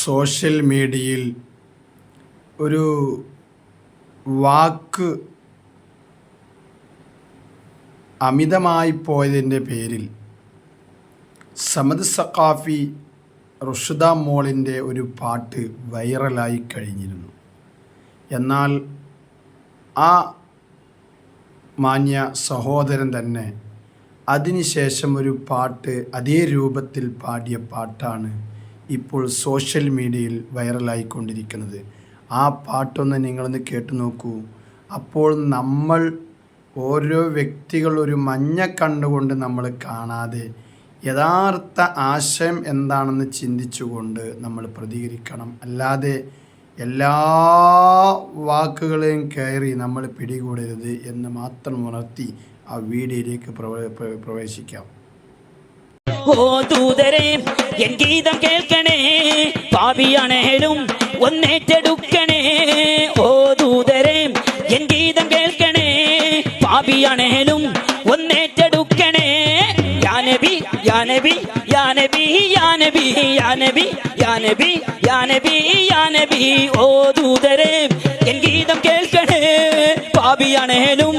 Social മീഡിയയിൽ ഒരു വാക്ക് അമിതമായി പോയതിൻ്റെ പേരിൽ സമദ് സഖാഫി റുഷിദ മോളിൻ്റെ ഒരു പാട്ട് വൈറലായി കഴിഞ്ഞിരുന്നു. എന്നാൽ ആ മാന്യ സഹോദരൻ തന്നെ അതിനുശേഷം ഒരു പാട്ട് അതേ രൂപത്തിൽ പാടിയ പാട്ടാണ് ഇപ്പോൾ സോഷ്യൽ മീഡിയയിൽ വൈറലായിക്കൊണ്ടിരിക്കുന്നത്. ആ പാട്ടൊന്ന് നിങ്ങളൊന്ന് കേട്ടു നോക്കൂ. അപ്പോൾ നമ്മൾ ഓരോ വ്യക്തികൾ ഒരു മഞ്ഞ കണ്ടുകൊണ്ട് നമ്മൾ കാണാതെ യഥാർത്ഥ ആശയം എന്താണെന്ന് ചിന്തിച്ചുകൊണ്ട് നമ്മൾ പ്രതികരിക്കണം. അല്ലാതെ എല്ലാ വാക്കുകളെയും കയറി നമ്മൾ പിടികൂടരുത് എന്ന് മാത്രം ഉണർത്തി ആ വീഡിയോയിലേക്ക് പ്രവേശിക്കാം. ഓ ദൂതരെ എൻ ഗീതം കേൾക്കണേ, പാപിയാണേലും ഒന്നേറ്റെടുക്കണേ. ഓ ദൂതരെ എൻ ഗീതം കേൾക്കണേ, പാപിയാണേലും ഒന്നേറ്റെടുക്കണേ. യാ നബി യാ നബി യാ നബി യാ നബി യാ നബി യാ നബി യാ നബി യാ നബി. ഓ ദൂതരെ എൻ ഗീതം കേൾക്കണേ, പാപിയാണേലും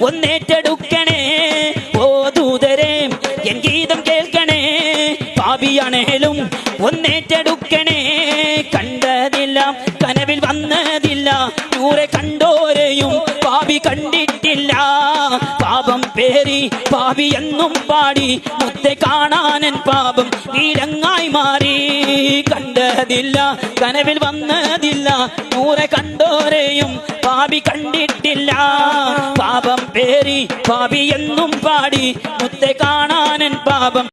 ഒന്നേറ്റെടുക്കണേ. ഓ ദൂതരെ എൻ ഗീതം കേൾക്കണേ, പാപിയാണേലും ഒന്നേറ്റെടുക്കണേ. കണ്ടതില്ല കനവിൽ വന്നതില്ല, നൂറെ കണ്ടോരെയും പാപി കണ്ടിട്ടില്ല. പാപം പേറി പാപി എന്നും പാടി മുത്തെ കാണാനൻ പാപം വീരങ്ങായി മാറി. കണ്ടതില്ല കനവിൽ വന്നതില്ല, നൂറെ കണ്ടോരെയും പാപി കണ്ടിട്ടില്ല. പാപം പേറി പാപി എന്നും പാടി മുത്തെ കാണാനൻ പാപം